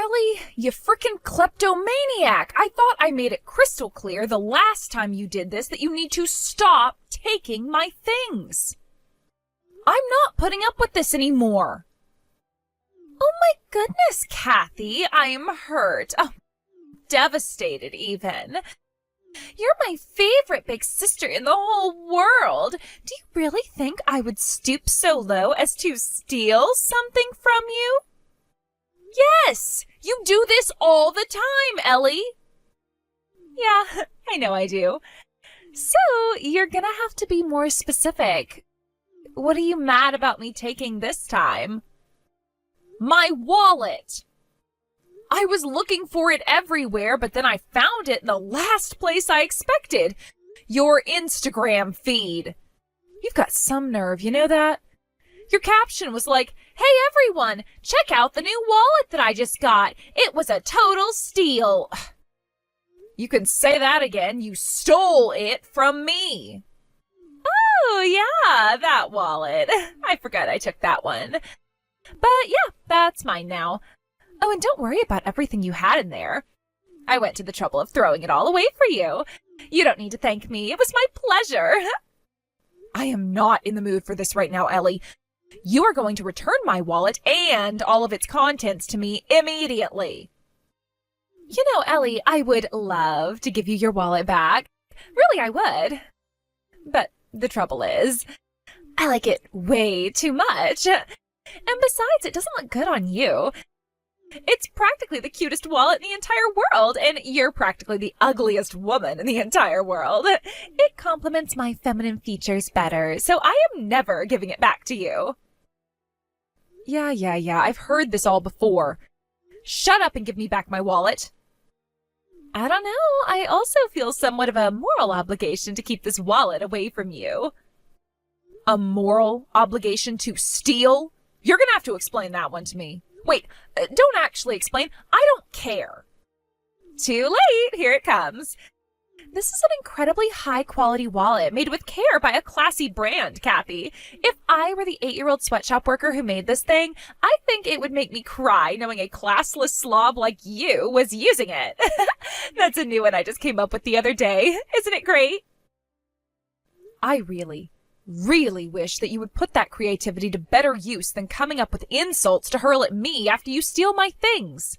Ellie, you frickin' kleptomaniac! I thought I made it crystal clear the last time you did this that you need to stop taking my things. I'm not putting up with this anymore. Oh my goodness, Kathy, I'm hurt. Oh, devastated even. You're my favorite big sister in the whole world. Do you really think I would stoop so low as to steal something from you? Yes, you do this all the time, Ellie. Yeah, I know I do. So, you're gonna have to be more specific. What are you mad about me taking this time? My wallet! I was looking for it everywhere, but then I found it in the last place I expected. Your Instagram feed. You've got some nerve, you know that? Your caption was like, "Hey everyone, check out the new wallet that I just got. It was a total steal." You can say that again. You stole it from me. Oh, yeah, that wallet. I forgot I took that one. But yeah, that's mine now. Oh, and don't worry about everything you had in there. I went to the trouble of throwing it all away for you. You don't need to thank me. It was my pleasure. I am not in the mood for this right now, Ellie. You are going to return my wallet and all of its contents to me immediately. You know, Ellie, I would love to give you your wallet back. Really, I would. But the trouble is, I like it way too much. And besides, it doesn't look good on you. It's practically the cutest wallet in the entire world, and you're practically the ugliest woman in the entire world. It complements my feminine features better, so I am never giving it back to you. Yeah, I've heard this all before. Shut up and give me back my wallet. I don't know, I also feel somewhat of a moral obligation to keep this wallet away from you. A moral obligation to steal? You're gonna have to explain that one to me. Wait, don't actually explain. I don't care. Too late. Here it comes. This is an incredibly high-quality wallet made with care by a classy brand, Kathy. If I were the 8-year-old sweatshop worker who made this thing, I think it would make me cry knowing a classless slob like you was using it. That's a new one I just came up with the other day. Isn't it great? I really wish that you would put that creativity to better use than coming up with insults to hurl at me after you steal my things.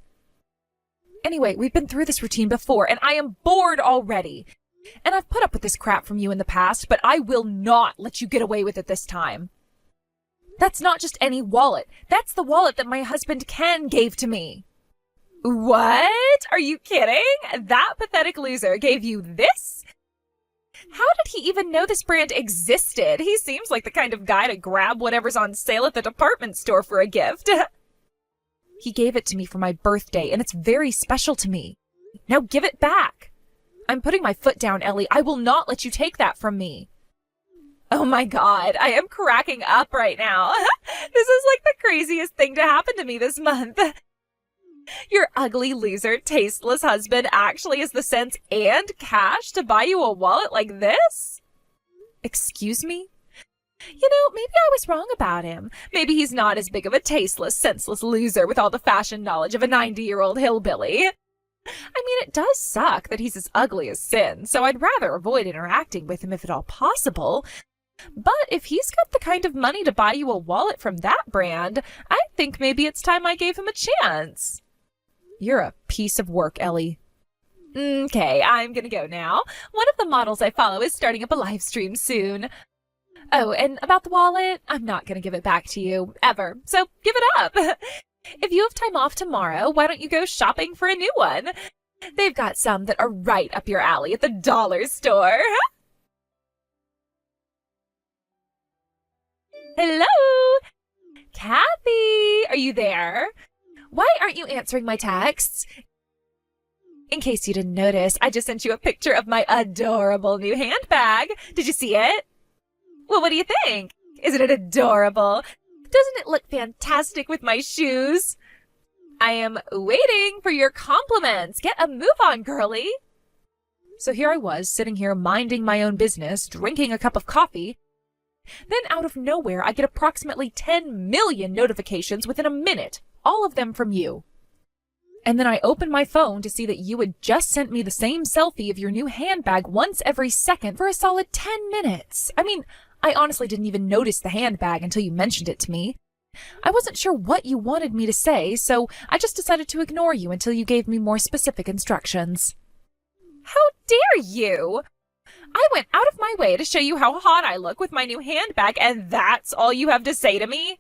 Anyway, we've been through this routine before, and I am bored already. And I've put up with this crap from you in the past, but I will not let you get away with it this time. That's not just any wallet. That's the wallet that my husband Ken gave to me. What? Are you kidding? That pathetic loser gave you this? How did he even know this brand existed? He seems like the kind of guy to grab whatever's on sale at the department store for a gift. He gave it to me for my birthday, and it's very special to me. Now give it back. I'm putting my foot down, Ellie. I will not let you take that from me. Oh my God, I am cracking up right now. This is like the craziest thing to happen to me this month. Your ugly loser, tasteless husband actually has the sense and cash to buy you a wallet like this? Excuse me? You know, maybe I was wrong about him. Maybe he's not as big of a tasteless, senseless loser with all the fashion knowledge of a 90-year-old hillbilly. I mean, it does suck that he's as ugly as sin, so I'd rather avoid interacting with him if at all possible. But if he's got the kind of money to buy you a wallet from that brand, I think maybe it's time I gave him a chance. You're a piece of work, Ellie. Okay, I'm gonna go now. One of the models I follow is starting up a live stream soon. Oh, and about the wallet, I'm not going to give it back to you, ever, so give it up. If you have time off tomorrow, why don't you go shopping for a new one? They've got some that are right up your alley at the dollar store. Hello? Kathy, are you there? Why aren't you answering my texts? In case you didn't notice, I just sent you a picture of my adorable new handbag. Did you see it? Well, what do you think? Isn't it adorable? Doesn't it look fantastic with my shoes? I am waiting for your compliments. Get a move on, girlie. So here I was, sitting here minding my own business, drinking a cup of coffee. Then out of nowhere, I get approximately 10 million notifications within a minute, all of them from you. And then I opened my phone to see that you had just sent me the same selfie of your new handbag once every second for a solid 10 minutes. I mean, I honestly didn't even notice the handbag until you mentioned it to me. I wasn't sure what you wanted me to say, so I just decided to ignore you until you gave me more specific instructions. How dare you! I went out of my way to show you how hot I look with my new handbag, and that's all you have to say to me?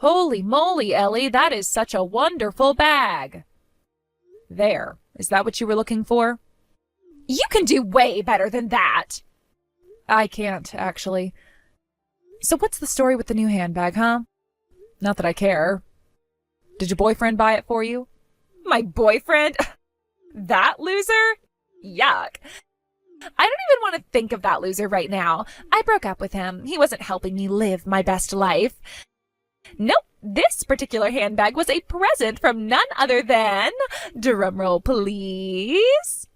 Holy moly, Ellie, that is such a wonderful bag. There, is that what you were looking for? You can do way better than that. I can't, actually. So what's the story with the new handbag, huh? Not that I care. Did your boyfriend buy it for you? My boyfriend? That loser? Yuck. I don't even want to think of that loser right now. I broke up with him. He wasn't helping me live my best life. Nope, this particular handbag was a present from none other than, drumroll please,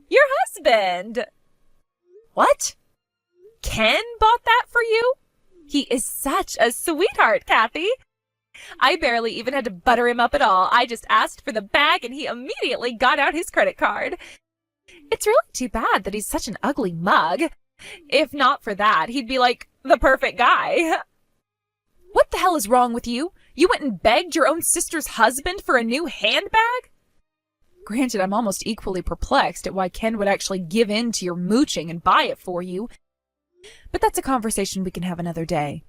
your husband. What? Ken bought that for you? He is such a sweetheart, Kathy. I barely even had to butter him up at all. I just asked for the bag and he immediately got out his credit card. It's really too bad that he's such an ugly mug. If not for that, he'd be like the perfect guy. What the hell is wrong with you? You went and begged your own sister's husband for a new handbag? Granted, I'm almost equally perplexed at why Ken would actually give in to your mooching and buy it for you. But that's a conversation we can have another day.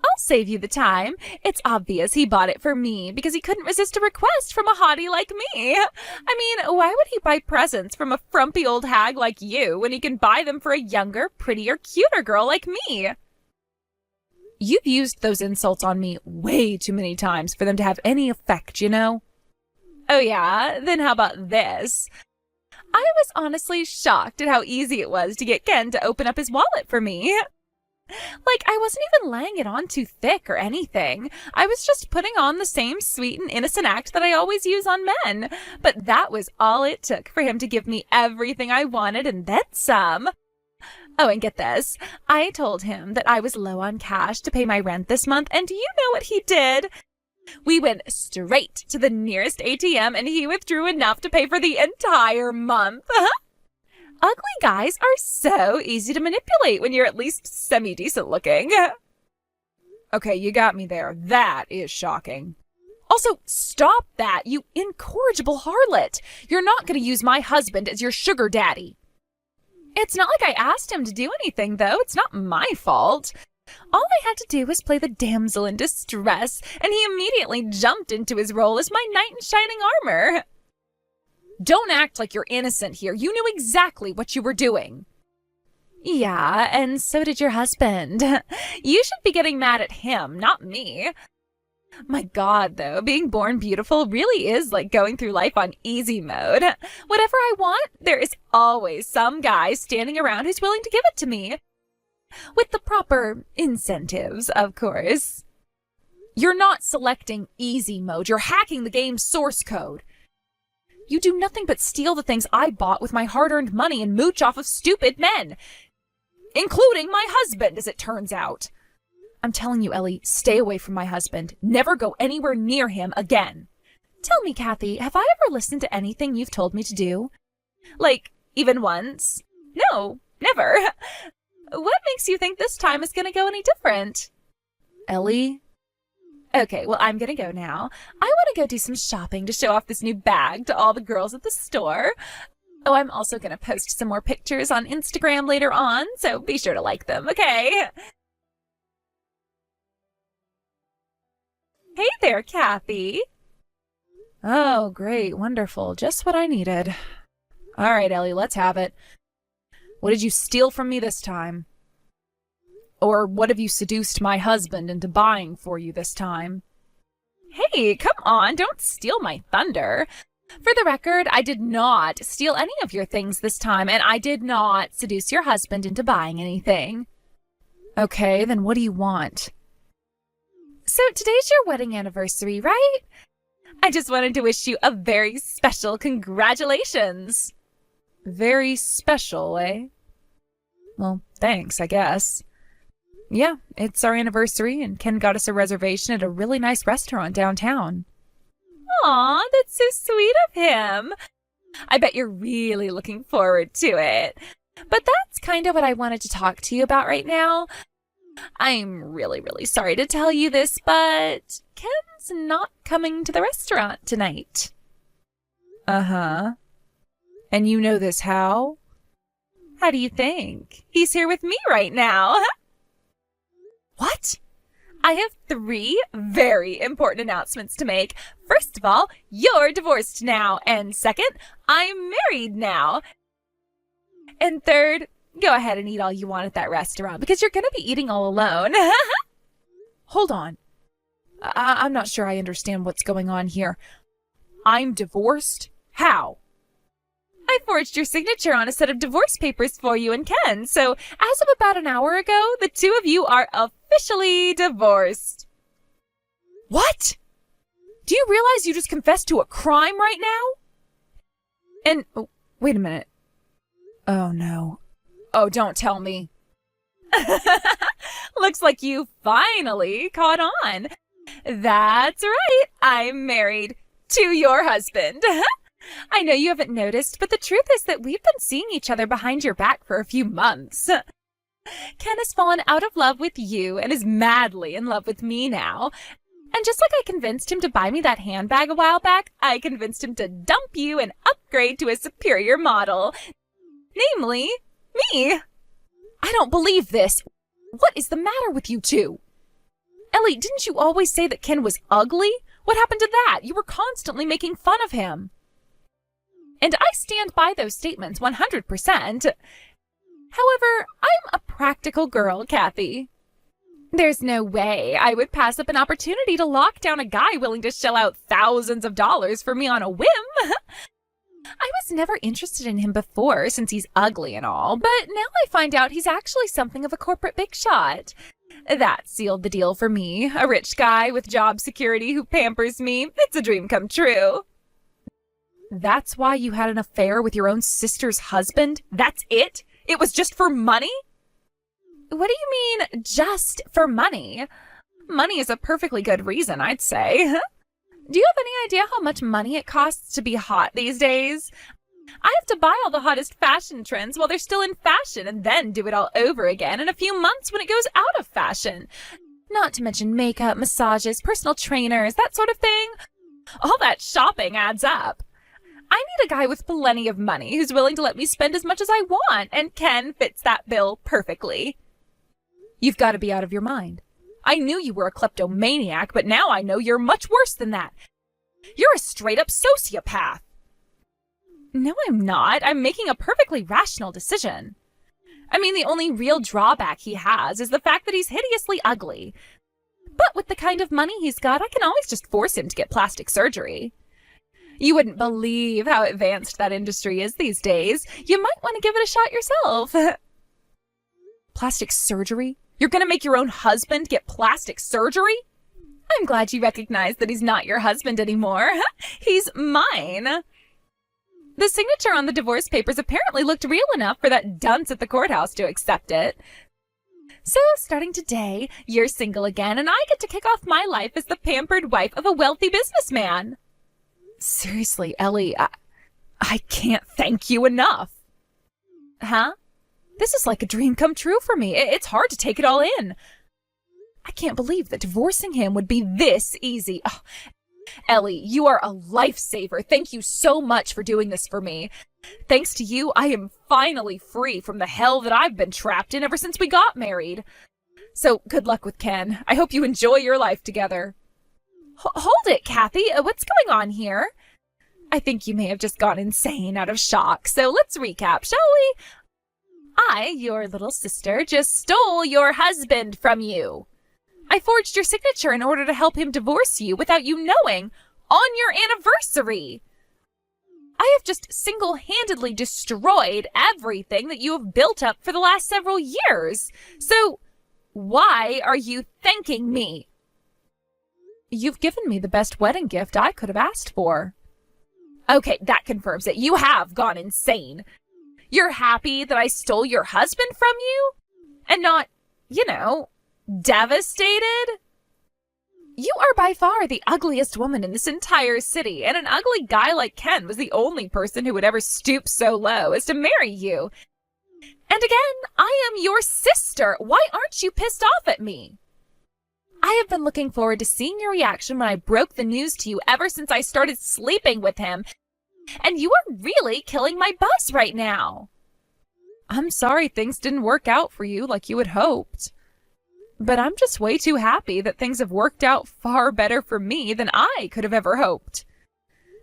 I'll save you the time. It's obvious he bought it for me because he couldn't resist a request from a hottie like me. I mean, why would he buy presents from a frumpy old hag like you when he can buy them for a younger, prettier, cuter girl like me? You've used those insults on me way too many times for them to have any effect, you know? Oh yeah? Then how about this? I was honestly shocked at how easy it was to get Ken to open up his wallet for me. Like, I wasn't even laying it on too thick or anything. I was just putting on the same sweet and innocent act that I always use on men. But that was all it took for him to give me everything I wanted and then some. Oh, and get this. I told him that I was low on cash to pay my rent this month, and do you know what he did? We went straight to the nearest ATM, and he withdrew enough to pay for the entire month. Ugly guys are so easy to manipulate when you're at least semi-decent looking. Okay, you got me there. That is shocking. Also, stop that, you incorrigible harlot. You're not going to use my husband as your sugar daddy. It's not like I asked him to do anything, though. It's not my fault. All I had to do was play the damsel in distress, and he immediately jumped into his role as my knight in shining armor. Don't act like you're innocent here. You knew exactly what you were doing. Yeah, and so did your husband. You should be getting mad at him, not me. My God, though, being born beautiful really is like going through life on easy mode. Whatever I want, there is always some guy standing around who's willing to give it to me. With the proper incentives, of course. You're not selecting easy mode. You're hacking the game's source code. You do nothing but steal the things I bought with my hard-earned money and mooch off of stupid men. Including my husband, as it turns out. I'm telling you, Ellie, stay away from my husband. Never go anywhere near him again. Tell me, Kathy, have I ever listened to anything you've told me to do? Like, even once? No, never. What makes you think this time is going to go any different? Ellie? Okay, well, I'm going to go now. I want to go do some shopping to show off this new bag to all the girls at the store. Oh, I'm also going to post some more pictures on Instagram later on, so be sure to like them, okay? Hey there, Kathy. Oh, great, wonderful, just what I needed. All right, Ellie, let's have it. What did you steal from me this time? Or what have you seduced my husband into buying for you this time? Hey, come on, don't steal my thunder. For the record, I did not steal any of your things this time, and I did not seduce your husband into buying anything. Okay, then what do you want? So today's your wedding anniversary, right? I just wanted to wish you a very special congratulations. Very special, eh? Well, thanks, I guess. Yeah, it's our anniversary, and Ken got us a reservation at a really nice restaurant downtown. Aw, that's so sweet of him. I bet you're really looking forward to it. But that's kind of what I wanted to talk to you about right now. I'm really, really sorry to tell you this, but Ken's not coming to the restaurant tonight. Uh-huh. And you know this how? How do you think? He's here with me right now. What? I have 3 very important announcements to make. First of all, you're divorced now. And second, I'm married now. And third, go ahead and eat all you want at that restaurant because you're going to be eating all alone. Hold on. I'm not sure I understand what's going on here. I'm divorced? How? I forged your signature on a set of divorce papers for you and Ken, so as of about an hour ago, the 2 of you are officially divorced. What? Do you realize you just confessed to a crime right now? And, wait a minute. Oh no. Oh, don't tell me. Looks like you finally caught on. That's right, I'm married to your husband. I know you haven't noticed, but the truth is that we've been seeing each other behind your back for a few months. Ken has fallen out of love with you and is madly in love with me now. And just like I convinced him to buy me that handbag a while back, I convinced him to dump you and upgrade to a superior model. Namely, me. I don't believe this. What is the matter with you two? Ellie, didn't you always say that Ken was ugly? What happened to that? You were constantly making fun of him. And I stand by those statements 100%. However, I'm a practical girl, Kathy. There's no way I would pass up an opportunity to lock down a guy willing to shell out thousands of dollars for me on a whim. I was never interested in him before since he's ugly and all, but now I find out he's actually something of a corporate big shot. That sealed the deal for me, a rich guy with job security who pampers me. It's a dream come true. That's why you had an affair with your own sister's husband? That's it? It was just for money? What do you mean, just for money? Money is a perfectly good reason, I'd say. Do you have any idea how much money it costs to be hot these days? I have to buy all the hottest fashion trends while they're still in fashion and then do it all over again in a few months when it goes out of fashion. Not to mention makeup, massages, personal trainers, that sort of thing. All that shopping adds up. I need a guy with plenty of money who's willing to let me spend as much as I want, and Ken fits that bill perfectly. You've got to be out of your mind. I knew you were a kleptomaniac, but now I know you're much worse than that. You're a straight-up sociopath. No, I'm not. I'm making a perfectly rational decision. I mean, the only real drawback he has is the fact that he's hideously ugly. But with the kind of money he's got, I can always just force him to get plastic surgery. You wouldn't believe how advanced that industry is these days. You might want to give it a shot yourself. Plastic surgery? You're going to make your own husband get plastic surgery? I'm glad you recognize that he's not your husband anymore. He's mine. The signature on the divorce papers apparently looked real enough for that dunce at the courthouse to accept it. So, starting today, you're single again, and I get to kick off my life as the pampered wife of a wealthy businessman. Seriously, Ellie, I can't thank you enough. Huh? This is like a dream come true for me. It's hard to take it all in. I can't believe that divorcing him would be this easy. Oh, Ellie, you are a lifesaver. Thank you so much for doing this for me. Thanks to you, I am finally free from the hell that I've been trapped in ever since we got married. So, good luck with Ken. I hope you enjoy your life together. Hold it, Kathy. What's going on here? I think you may have just gone insane out of shock. So let's recap, shall we? I, your little sister, just stole your husband from you. I forged your signature in order to help him divorce you without you knowing on your anniversary. I have just single-handedly destroyed everything that you have built up for the last several years. So why are you thanking me? You've given me the best wedding gift I could have asked for. Okay, that confirms it. You have gone insane. You're happy that I stole your husband from you? And not, devastated? You are by far the ugliest woman in this entire city, and an ugly guy like Ken was the only person who would ever stoop so low as to marry you. And again, I am your sister. Why aren't you pissed off at me? I have been looking forward to seeing your reaction when I broke the news to you ever since I started sleeping with him. And you are really killing my buzz right now. I'm sorry things didn't work out for you like you had hoped. But I'm just way too happy that things have worked out far better for me than I could have ever hoped.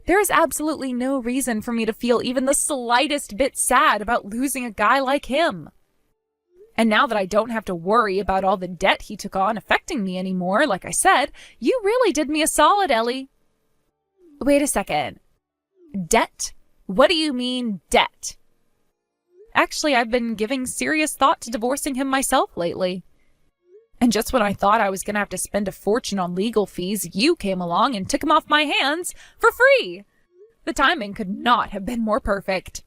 There is absolutely no reason for me to feel even the slightest bit sad about losing a guy like him. And now that I don't have to worry about all the debt he took on affecting me anymore, like I said, you really did me a solid, Ellie. Wait a second. Debt? What do you mean, debt? Actually, I've been giving serious thought to divorcing him myself lately. And just when I thought I was going to have to spend a fortune on legal fees, you came along and took him off my hands for free. The timing could not have been more perfect.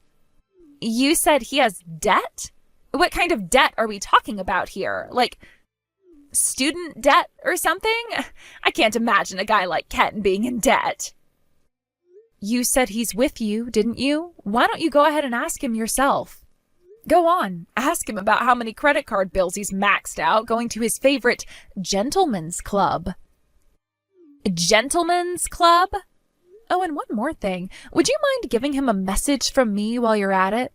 You said he has debt? What kind of debt are we talking about here? Like, student debt or something? I can't imagine a guy like Ken being in debt. You said he's with you, didn't you? Why don't you go ahead and ask him yourself? Go on, ask him about how many credit card bills he's maxed out going to his favorite gentleman's club. Gentleman's club? Oh, and one more thing. Would you mind giving him a message from me while you're at it?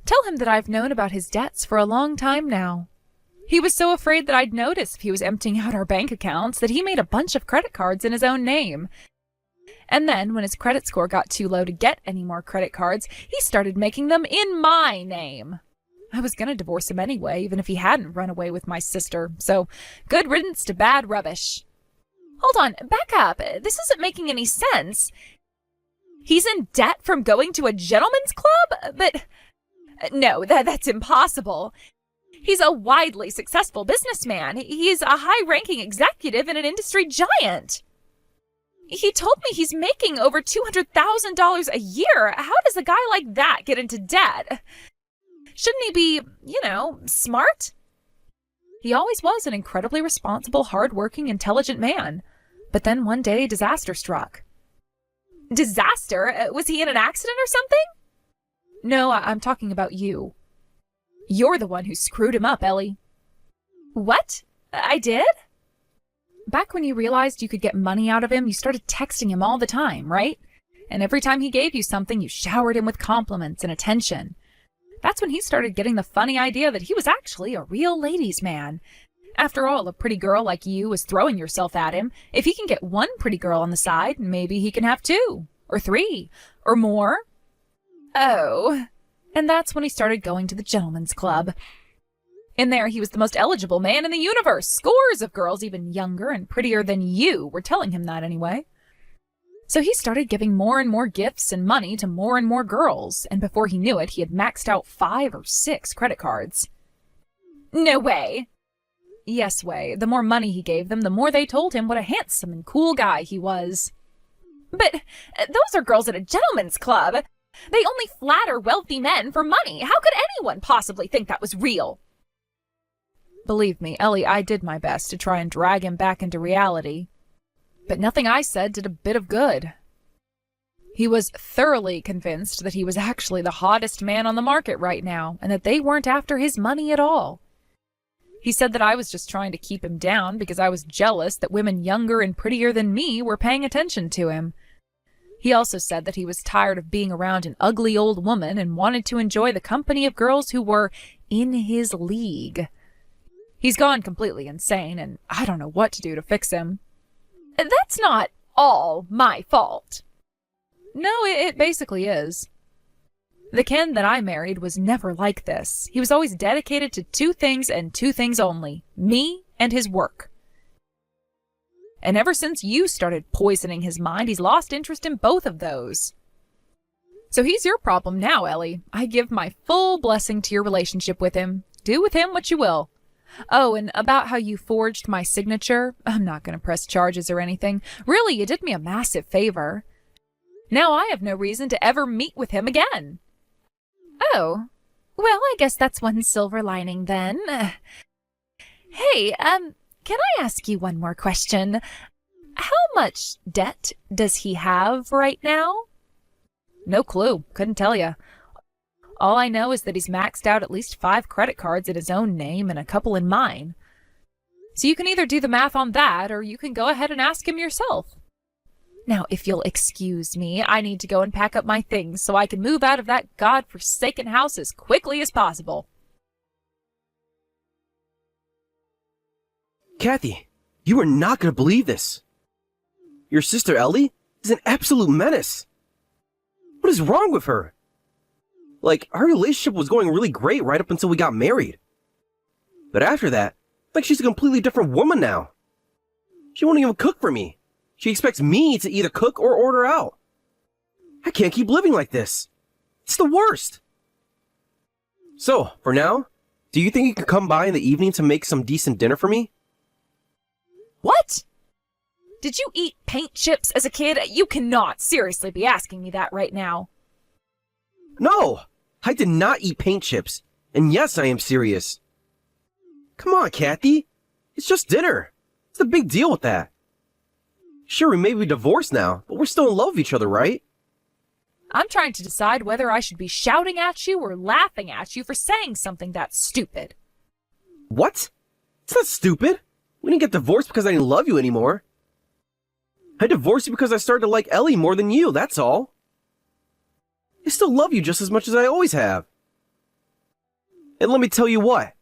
Tell him that I've known about his debts for a long time now. He was so afraid that I'd notice if he was emptying out our bank accounts that he made a bunch of credit cards in his own name. And then, when his credit score got too low to get any more credit cards, he started making them in my name. I was going to divorce him anyway, even if he hadn't run away with my sister, so good riddance to bad rubbish. Hold on, back up. This isn't making any sense. He's in debt from going to a gentleman's club? But no, that's impossible. He's a widely successful businessman. He's a high-ranking executive and an industry giant. He told me he's making over $200,000 a year. How does a guy like that get into debt? Shouldn't he be, smart? He always was an incredibly responsible, hard-working, intelligent man. But then one day, disaster struck. Disaster? Was he in an accident or something? No, I'm talking about you. You're the one who screwed him up, Ellie. What? I did? Back when you realized you could get money out of him, you started texting him all the time, right? And every time he gave you something, you showered him with compliments and attention. That's when he started getting the funny idea that he was actually a real ladies' man. After all, a pretty girl like you was throwing yourself at him. If he can get one pretty girl on the side, maybe he can have 2, or 3, or more. Oh. And that's when he started going to the gentleman's club. In there, he was the most eligible man in the universe. Scores of girls, even younger and prettier than you, were telling him that anyway. So he started giving more and more gifts and money to more and more girls, and before he knew it, he had maxed out 5 or 6 credit cards. No way! Yes way. The more money he gave them, the more they told him what a handsome and cool guy he was. But those are girls at a gentleman's club. They only flatter wealthy men for money. How could anyone possibly think that was real? Believe me, Ellie, I did my best to try and drag him back into reality. But nothing I said did a bit of good. He was thoroughly convinced that he was actually the hottest man on the market right now, and that they weren't after his money at all. He said that I was just trying to keep him down because I was jealous that women younger and prettier than me were paying attention to him. He also said that he was tired of being around an ugly old woman and wanted to enjoy the company of girls who were in his league. He's gone completely insane, and I don't know what to do to fix him. That's not all my fault. No, it basically is. The Ken that I married was never like this. He was always dedicated to 2 things and 2 things only, me and his work. And ever since you started poisoning his mind, he's lost interest in both of those. So he's your problem now, Ellie. I give my full blessing to your relationship with him. Do with him what you will. Oh, and about how you forged my signature, I'm not going to press charges or anything. Really, you did me a massive favor. Now I have no reason to ever meet with him again. Oh, well, I guess that's one silver lining then. Hey, Can I ask you one more question? How much debt does he have right now? No clue. Couldn't tell you. All I know is that he's maxed out at least 5 credit cards in his own name and a couple in mine. So you can either do the math on that, or you can go ahead and ask him yourself. Now, if you'll excuse me, I need to go and pack up my things so I can move out of that godforsaken house as quickly as possible. Kathy, you are not going to believe this. Your sister Ellie is an absolute menace. What is wrong with her? Like, our relationship was going really great right up until we got married. But after that, like she's a completely different woman now. She won't even cook for me. She expects me to either cook or order out. I can't keep living like this. It's the worst. So, for now, do you think you could come by in the evening to make some decent dinner for me? What? Did you eat paint chips as a kid? You cannot seriously be asking me that right now. No, I did not eat paint chips. And yes, I am serious. Come on, Kathy. It's just dinner. What's the big deal with that? Sure, we may be divorced now, but we're still in love with each other, right? I'm trying to decide whether I should be shouting at you or laughing at you for saying something that stupid. What? It's not stupid. We didn't get divorced because I didn't love you anymore. I divorced you because I started to like Ellie more than you, that's all. I still love you just as much as I always have. And let me tell you what.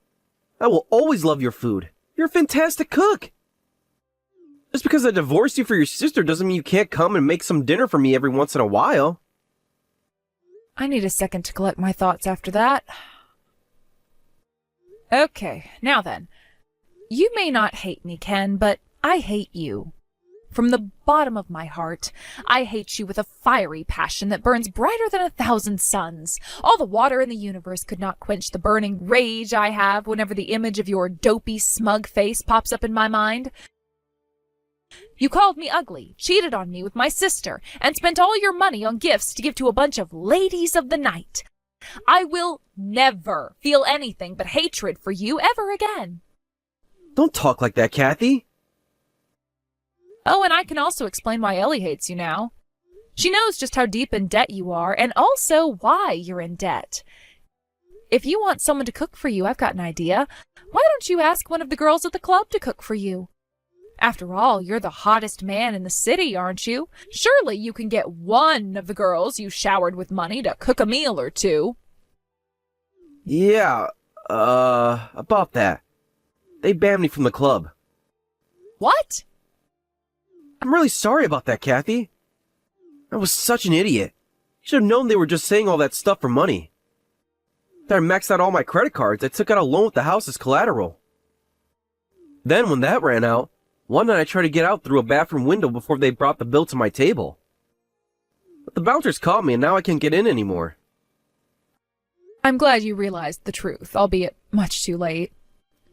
I will always love your food. You're a fantastic cook. Just because I divorced you for your sister doesn't mean you can't come and make some dinner for me every once in a while. I need a second to collect my thoughts after that. Okay, now then. You may not hate me, Ken, but I hate you. From the bottom of my heart, I hate you with a fiery passion that burns brighter than 1,000 suns. All the water in the universe could not quench the burning rage I have whenever the image of your dopey, smug face pops up in my mind. You called me ugly, cheated on me with my sister, and spent all your money on gifts to give to a bunch of ladies of the night. I will never feel anything but hatred for you ever again. Don't talk like that, Kathy. Oh, and I can also explain why Ellie hates you now. She knows just how deep in debt you are, and also why you're in debt. If you want someone to cook for you, I've got an idea. Why don't you ask one of the girls at the club to cook for you? After all, you're the hottest man in the city, aren't you? Surely you can get one of the girls you showered with money to cook a meal or two. Yeah, about that. They banned me from the club. What? I'm really sorry about that, Kathy. I was such an idiot. You should have known they were just saying all that stuff for money. After I maxed out all my credit cards, I took out a loan with the house as collateral. Then, when that ran out, one night I tried to get out through a bathroom window before they brought the bill to my table. But the bouncers caught me and now I can't get in anymore. I'm glad you realized the truth, albeit much too late.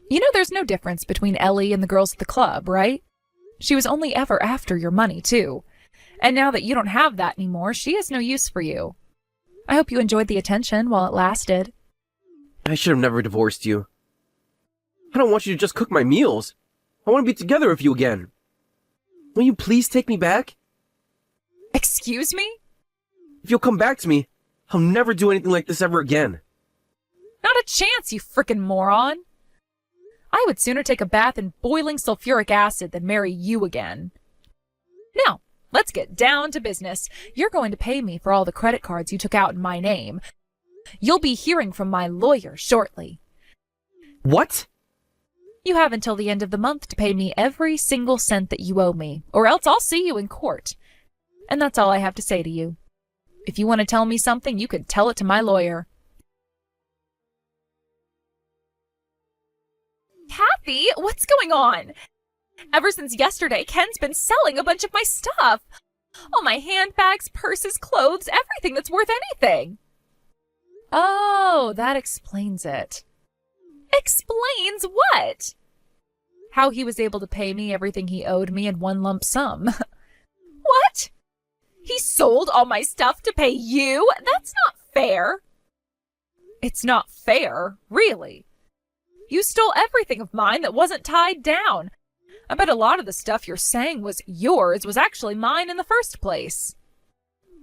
You know there's no difference between Ellie and the girls at the club, right? She was only ever after your money, too. And now that you don't have that anymore, she has no use for you. I hope you enjoyed the attention while it lasted. I should have never divorced you. I don't want you to just cook my meals. I want to be together with you again. Will you please take me back? Excuse me? If you'll come back to me, I'll never do anything like this ever again. Not a chance, you frickin' moron. I would sooner take a bath in boiling sulfuric acid than marry you again. Now, let's get down to business. You're going to pay me for all the credit cards you took out in my name. You'll be hearing from my lawyer shortly. What? You have until the end of the month to pay me every single cent that you owe me, or else I'll see you in court. And that's all I have to say to you. If you want to tell me something, you can tell it to my lawyer. Kathy, what's going on? Ever since yesterday, Ken's been selling a bunch of my stuff. All my handbags, purses, clothes, everything that's worth anything. Oh, that explains it. Explains what? How he was able to pay me everything he owed me in one lump sum. What? He sold all my stuff to pay you? That's not fair. It's not fair, really. You stole everything of mine that wasn't tied down. I bet a lot of the stuff you're saying was yours was actually mine in the first place.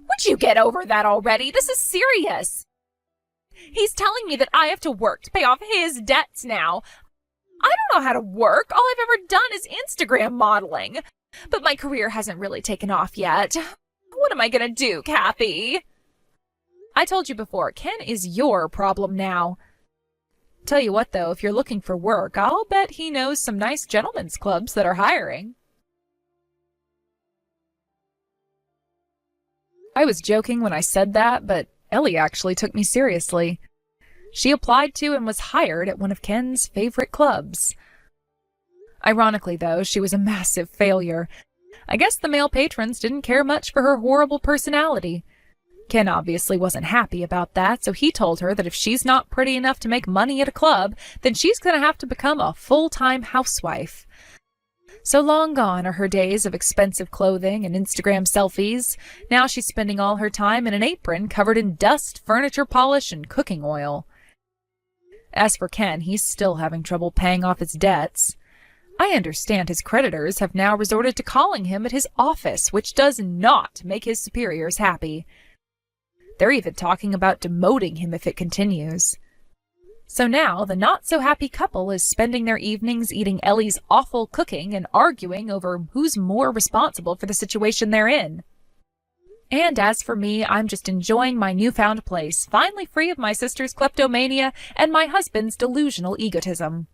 Would you get over that already? This is serious. He's telling me that I have to work to pay off his debts now. I don't know how to work. All I've ever done is Instagram modeling. But my career hasn't really taken off yet. What am I gonna do, Kathy? I told you before, Ken is your problem now. Tell you what, though, if you're looking for work, I'll bet he knows some nice gentlemen's clubs that are hiring. I was joking when I said that, but Ellie actually took me seriously. She applied to and was hired at one of Ken's favorite clubs. Ironically, though, she was a massive failure. I guess the male patrons didn't care much for her horrible personality. Ken obviously wasn't happy about that, so he told her that if she's not pretty enough to make money at a club, then she's going to have to become a full-time housewife. So long gone are her days of expensive clothing and Instagram selfies. Now she's spending all her time in an apron covered in dust, furniture polish, and cooking oil. As for Ken, he's still having trouble paying off his debts. I understand his creditors have now resorted to calling him at his office, which does not make his superiors happy. They're even talking about demoting him if it continues. So now the not-so-happy couple is spending their evenings eating Ellie's awful cooking and arguing over who's more responsible for the situation they're in. And as for me, I'm just enjoying my newfound place, finally free of my sister's kleptomania and my husband's delusional egotism.